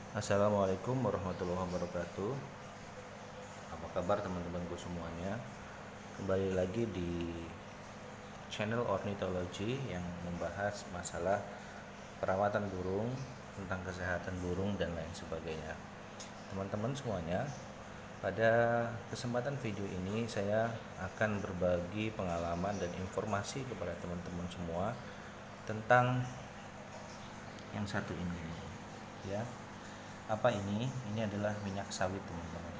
Assalamualaikum warahmatullahi wabarakatuh. Apa kabar teman-temanku semuanya? Kembali lagi di channel Ornithology yang membahas masalah perawatan burung, tentang kesehatan burung dan lain sebagainya. Teman-teman semuanya, pada kesempatan video ini saya akan berbagi pengalaman dan informasi kepada teman-teman semua tentang yang satu ini, ya. Apa ini? Ini adalah minyak sawit, teman-teman.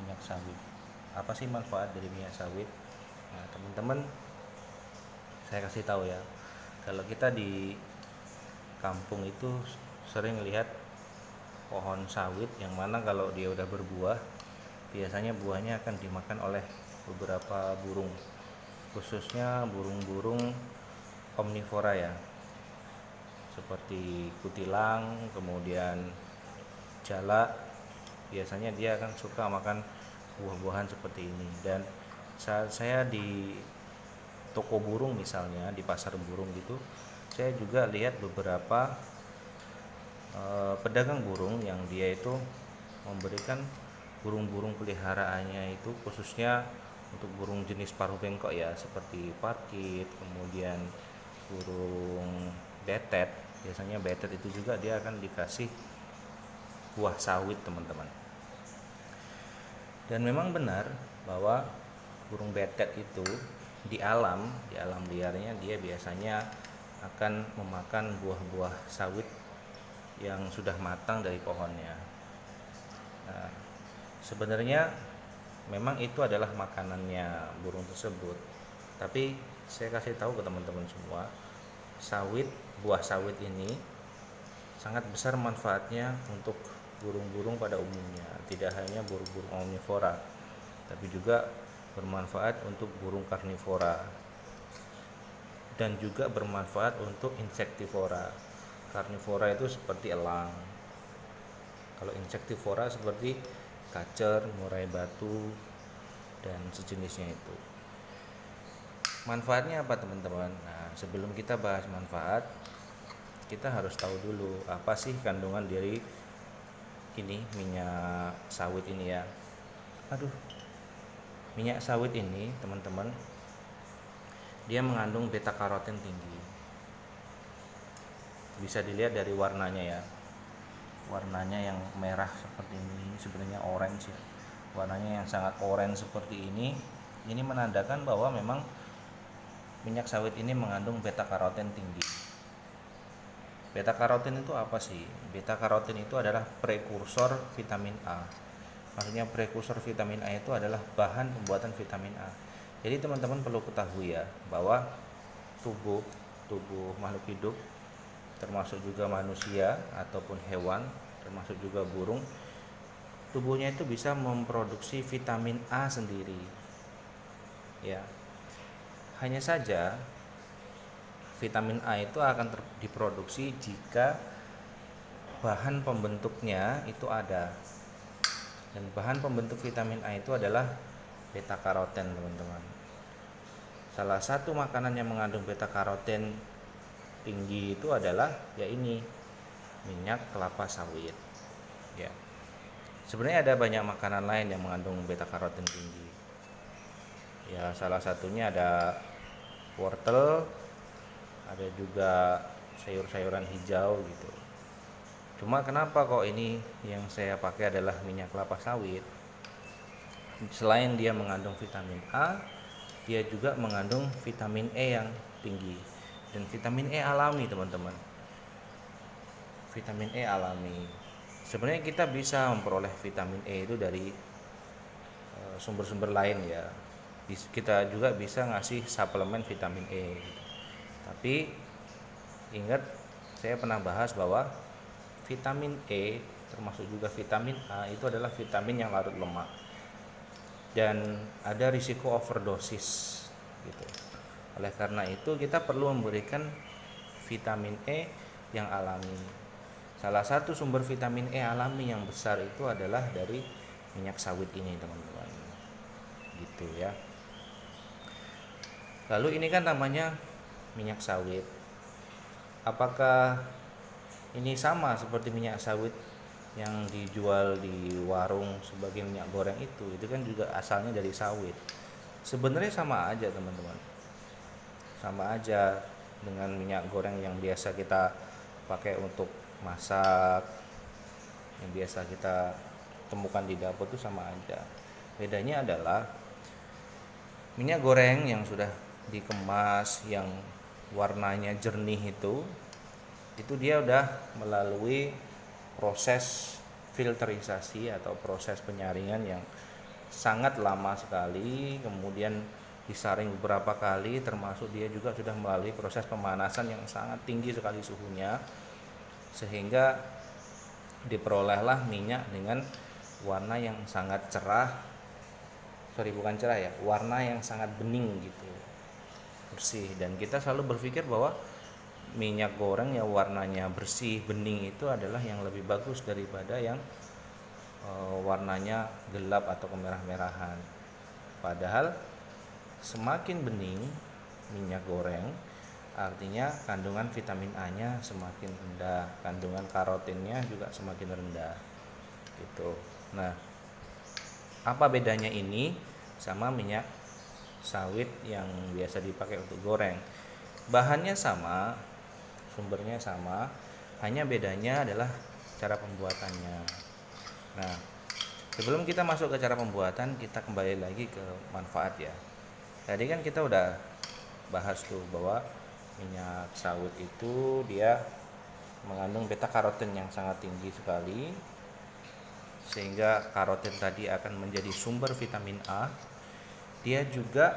Minyak sawit. Apa sih manfaat dari minyak sawit? Nah, teman-teman, saya kasih tahu ya. Kalau kita di kampung itu sering lihat pohon sawit yang mana kalau dia udah berbuah, biasanya buahnya akan dimakan oleh beberapa burung. Khususnya burung-burung omnivora ya. Seperti kutilang, kemudian jala, biasanya dia akan suka makan buah-buahan seperti ini. Dan saat saya di toko burung misalnya, di pasar burung gitu, saya juga lihat beberapa pedagang burung yang dia itu memberikan burung-burung peliharaannya itu khususnya untuk burung jenis paruh bengkok ya, seperti parkit, kemudian burung betet. Biasanya betet itu juga dia akan dikasih buah sawit, teman-teman. Dan memang benar bahwa burung betet itu di alam liarnya dia biasanya akan memakan buah-buah sawit yang sudah matang dari pohonnya. Nah, sebenarnya memang itu adalah makanannya burung tersebut. Tapi saya kasih tahu ke teman-teman semua, sawit, buah sawit ini sangat besar manfaatnya untuk burung-burung pada umumnya. Tidak hanya burung-burung omnivora, tapi juga bermanfaat untuk burung karnivora dan juga bermanfaat untuk insektivora. Karnivora itu seperti elang. Kalau insektivora seperti kacer, murai batu, dan sejenisnya itu. Manfaatnya apa, teman-teman? Nah, sebelum kita bahas manfaat, kita harus tahu dulu apa sih kandungan dari ini minyak sawit ini ya. Aduh, minyak sawit ini, teman-teman, dia mengandung beta karoten tinggi. Bisa dilihat dari warnanya ya. Warnanya yang merah seperti ini, sebenarnya orange ya. Warnanya yang sangat orange seperti ini menandakan bahwa memang minyak sawit ini mengandung beta karoten tinggi. Beta karoten itu apa sih? Beta karoten itu adalah prekursor vitamin A. Maksudnya prekursor vitamin A itu adalah bahan pembuatan vitamin A. Jadi teman-teman perlu ketahui ya bahwa tubuh makhluk hidup, termasuk juga manusia ataupun hewan, termasuk juga burung, tubuhnya itu bisa memproduksi vitamin A sendiri. Ya. Hanya saja vitamin A itu akan diproduksi jika bahan pembentuknya itu ada. Dan bahan pembentuk vitamin A itu adalah beta karoten, teman-teman. Salah satu makanan yang mengandung beta karoten tinggi itu adalah ya ini, minyak kelapa sawit. Ya. Sebenarnya ada banyak makanan lain yang mengandung beta karoten tinggi. Ya, salah satunya ada wortel, ada juga sayur-sayuran hijau gitu. Cuma kenapa kok ini yang saya pakai adalah minyak kelapa sawit? Selain dia mengandung vitamin A, dia juga mengandung vitamin E yang tinggi. Dan vitamin E alami, teman-teman. Vitamin E alami. Sebenarnya kita bisa memperoleh vitamin E itu dari sumber-sumber lain ya. Kita juga bisa ngasih suplemen vitamin E gitu. Tapi ingat, saya pernah bahas bahwa vitamin E termasuk juga vitamin A itu adalah vitamin yang larut lemak dan ada risiko overdosis gitu. Oleh karena itu kita perlu memberikan vitamin E yang alami. Salah satu sumber vitamin E alami yang besar itu adalah dari minyak sawit ini, teman-teman. Gitu ya. Lalu ini kan namanya minyak sawit. Apakah Ini sama seperti minyak sawit yang dijual di warung sebagai minyak goreng itu kan juga asalnya dari sawit. Sebenarnya sama aja teman-teman, sama aja dengan minyak goreng yang biasa kita pakai untuk masak, yang biasa kita temukan di dapur itu sama aja. Bedanya adalah minyak goreng yang sudah dikemas, yang warnanya jernih itu dia udah melalui proses filterisasi atau proses penyaringan yang sangat lama sekali, kemudian disaring beberapa kali, termasuk dia juga sudah melalui proses pemanasan yang sangat tinggi sekali suhunya, sehingga diperolehlah minyak dengan warna yang sangat cerah, bukan cerah ya, warna yang sangat bening gitu, bersih. Dan kita selalu berpikir bahwa minyak goreng yang warnanya bersih bening itu adalah yang lebih bagus daripada yang warnanya gelap atau kemerah-merahan. Padahal semakin bening minyak goreng, artinya kandungan vitamin A-nya semakin rendah, kandungan karotinnya juga semakin rendah gitu. Nah, apa bedanya ini sama minyak sawit yang biasa dipakai untuk goreng? Bahannya sama, sumbernya sama, hanya bedanya adalah cara pembuatannya. Nah, sebelum kita masuk ke cara pembuatan, kita kembali lagi ke manfaat ya. Tadi kan kita udah bahas tuh bahwa minyak sawit itu dia mengandung beta karotin yang sangat tinggi sekali, sehingga karotin tadi akan menjadi sumber vitamin A. Dia juga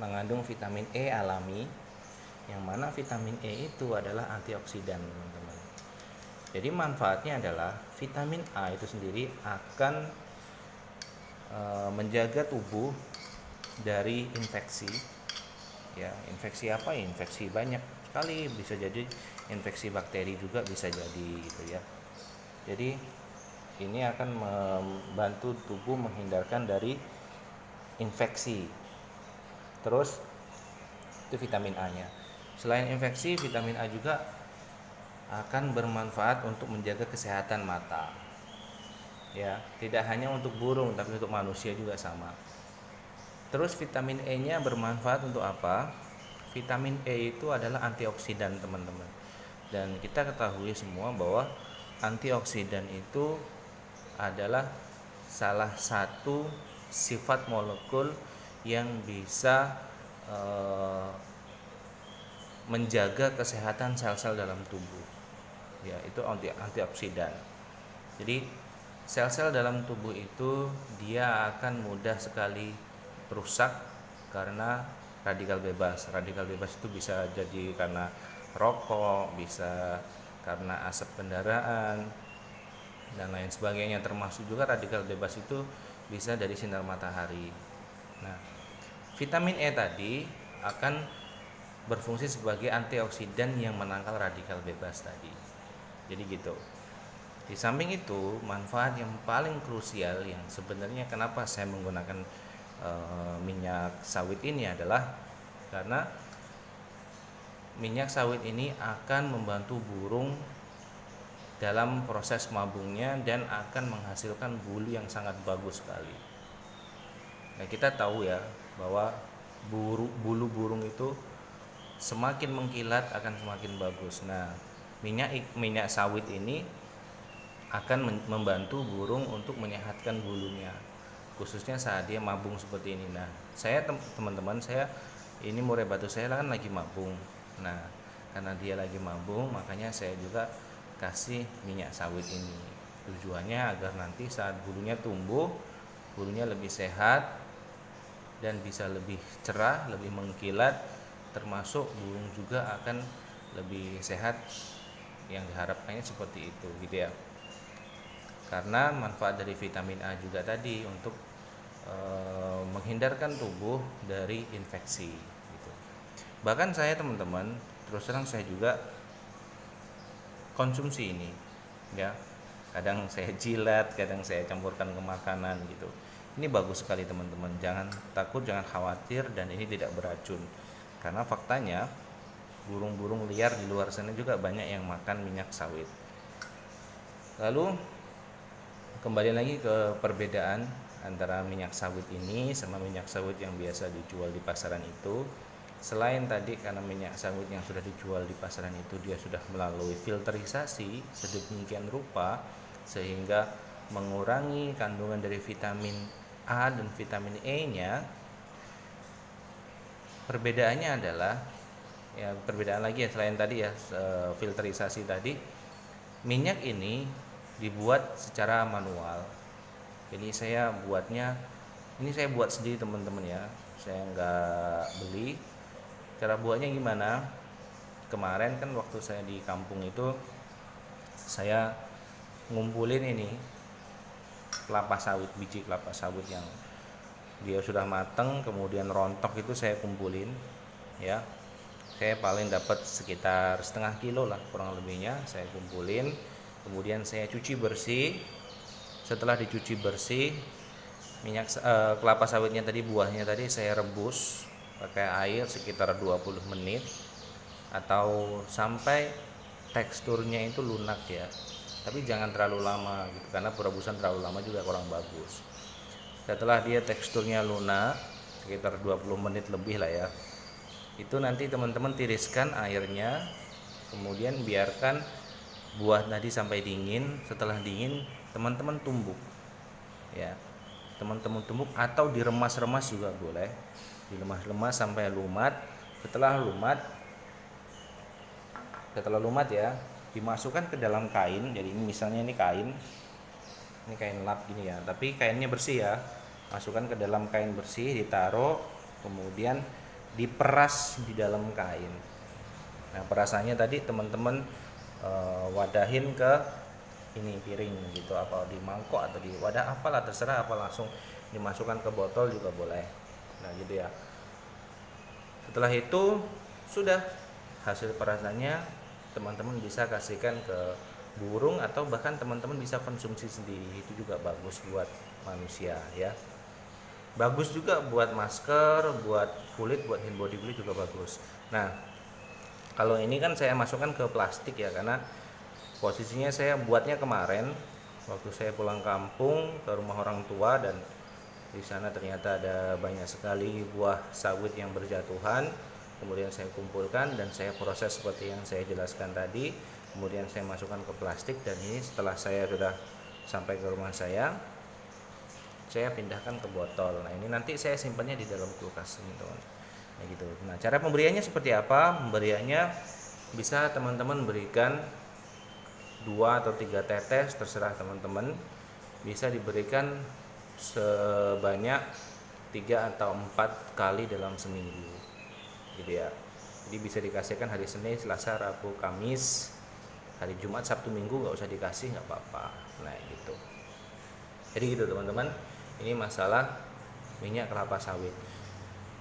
mengandung vitamin E alami, yang mana vitamin E itu adalah antioksidan teman-teman. Jadi manfaatnya adalah vitamin A itu sendiri akan menjaga tubuh dari infeksi. Ya, infeksi apa ya? Infeksi banyak sekali, bisa jadi infeksi bakteri juga bisa jadi gitu ya. Jadi ini akan membantu tubuh menghindarkan dari infeksi. Terus itu vitamin A-nya. Selain infeksi, vitamin A juga akan bermanfaat untuk menjaga kesehatan mata. Ya, tidak hanya untuk burung tapi untuk manusia juga sama. Terus vitamin E-nya bermanfaat untuk apa? Vitamin E itu adalah antioksidan, teman-teman. Dan kita ketahui semua bahwa antioksidan itu adalah salah satu sifat molekul yang bisa menjaga kesehatan sel-sel dalam tubuh. Ya, itu antioksidan. Jadi sel-sel dalam tubuh itu dia akan mudah sekali rusak karena radikal bebas. Radikal bebas itu bisa jadi karena rokok, bisa karena asap kendaraan dan lain sebagainya, termasuk juga radikal bebas itu bisa dari sinar matahari. Nah, vitamin E tadi akan berfungsi sebagai antioksidan yang menangkal radikal bebas tadi. Jadi gitu. Di samping itu, manfaat yang paling krusial yang sebenarnya kenapa saya menggunakan minyak sawit ini adalah karena minyak sawit ini akan membantu burung dalam proses mabungnya dan akan menghasilkan bulu yang sangat bagus sekali. Nah, kita tahu ya bahwa bulu burung itu semakin mengkilat akan semakin bagus. Nah, minyak sawit ini akan membantu burung untuk menyehatkan bulunya, khususnya saat dia mabung seperti ini. Nah, saya teman-teman, saya ini murai batu saya kan lagi mabung. Nah, karena dia lagi mabung, makanya saya juga kasih minyak sawit ini. Tujuannya agar nanti saat bulunya tumbuh, bulunya lebih sehat dan bisa lebih cerah, lebih mengkilat, termasuk burung juga akan lebih sehat. Yang diharapkannya seperti itu gitu ya, karena manfaat dari vitamin A juga tadi untuk menghindarkan tubuh dari infeksi gitu. Bahkan saya teman-teman, terus terang saya juga konsumsi ini ya, kadang saya jilat, kadang saya campurkan ke makanan gitu. Ini bagus sekali teman-teman, jangan takut, jangan khawatir, dan ini tidak beracun. Karena faktanya burung-burung liar di luar sana juga banyak yang makan minyak sawit. Lalu kembali lagi ke perbedaan antara minyak sawit ini sama minyak sawit yang biasa dijual di pasaran itu. Selain tadi karena minyak sawit yang sudah dijual di pasaran itu dia sudah melalui filterisasi sedemikian rupa sehingga mengurangi kandungan dari vitamin A dan vitamin E-nya. Perbedaannya adalah ya perbedaan lagi ya selain tadi ya filterisasi tadi, minyak ini dibuat secara manual. Jadi saya buat sendiri teman-teman ya, saya nggak beli. Cara buatnya gimana? Kemarin kan waktu saya di kampung itu saya ngumpulin ini kelapa sawit, biji kelapa sawit yang dia sudah matang kemudian rontok itu saya kumpulin ya. Saya paling dapat sekitar setengah kilo lah kurang lebihnya, saya kumpulin, kemudian saya cuci bersih. Setelah dicuci bersih, kelapa sawitnya tadi, buahnya tadi saya rebus pakai air sekitar 20 menit atau sampai teksturnya itu lunak ya. Tapi jangan terlalu lama gitu, karena perebusan terlalu lama juga kurang bagus. Setelah dia teksturnya lunak sekitar 20 menit lebih lah ya, itu nanti teman-teman tiriskan airnya, kemudian biarkan buah tadi sampai dingin. Setelah dingin teman-teman tumbuk ya, teman-teman tumbuk atau diremas-remas juga boleh, diremas-remas sampai lumat. Setelah lumat ya, dimasukkan ke dalam kain. Jadi ini misalnya ini kain lap gini ya, tapi kainnya bersih ya. Masukkan ke dalam kain bersih, ditaruh, kemudian diperas di dalam kain. Nah, perasannya tadi teman-teman wadahin ke ini piring gitu, apa di mangkok atau di wadah apalah terserah, apa langsung dimasukkan ke botol juga boleh. Nah, gitu ya. Setelah itu sudah hasil perasannya teman-teman bisa kasihkan ke burung atau bahkan teman-teman bisa konsumsi sendiri, itu juga bagus buat manusia ya. Bagus juga buat masker, buat kulit, buat hand body glue juga bagus. Nah, kalau ini kan saya masukkan ke plastik ya, karena posisinya saya buatnya kemarin waktu saya pulang kampung ke rumah orang tua, dan di sana ternyata ada banyak sekali buah sawit yang berjatuhan. Kemudian saya kumpulkan dan saya proses seperti yang saya jelaskan tadi. Kemudian saya masukkan ke plastik, dan ini setelah saya sudah sampai ke rumah saya pindahkan ke botol. Nah, ini nanti saya simpannya di dalam kulkas teman-teman. Nah, gitu. Nah, cara pemberiannya seperti apa? Pemberiannya bisa teman-teman berikan 2 atau 3 tetes, terserah teman-teman. Bisa diberikan sebanyak 3 atau 4 kali dalam seminggu. Gitu ya. Jadi bisa dikasihkan hari Senin, Selasa, Rabu, Kamis, hari Jumat, Sabtu, Minggu nggak usah dikasih, nggak apa-apa. Nah, gitu. Jadi gitu teman-teman. Ini masalah minyak kelapa sawit.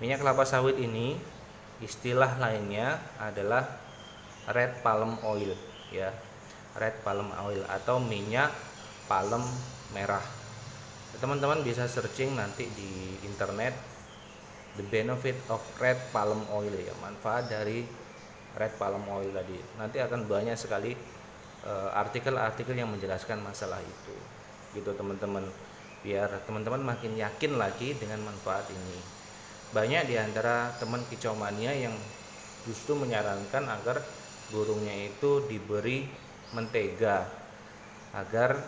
Minyak kelapa sawit ini istilah lainnya adalah red palm oil ya. Red palm oil atau minyak palem merah. Teman-teman bisa searching nanti di internet the benefit of red palm oil ya, manfaat dari red palm oil tadi. Nanti akan banyak sekali artikel-artikel yang menjelaskan masalah itu. Gitu teman-teman. Biar teman-teman makin yakin lagi dengan manfaat ini. Banyak di antara teman kicau mania yang justru menyarankan agar burungnya itu diberi mentega agar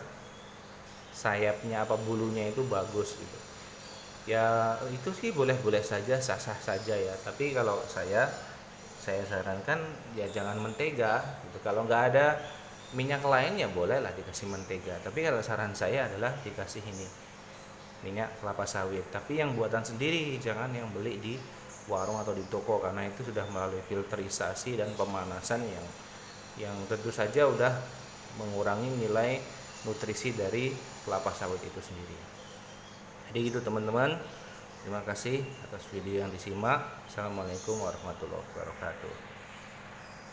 sayapnya apa bulunya itu bagus gitu. Ya itu sih boleh-boleh saja, sah-sah saja ya. Tapi kalau saya sarankan ya jangan mentega gitu. Kalau nggak ada minyak lain ya bolehlah dikasih mentega. Tapi kalau saran saya adalah dikasih ini minyak kelapa sawit, tapi yang buatan sendiri, jangan yang beli di warung atau di toko, karena itu sudah melalui filterisasi dan pemanasan yang tentu saja udah mengurangi nilai nutrisi dari kelapa sawit itu sendiri. Jadi gitu teman-teman, terima kasih atas video yang disimak. Assalamualaikum warahmatullahi wabarakatuh.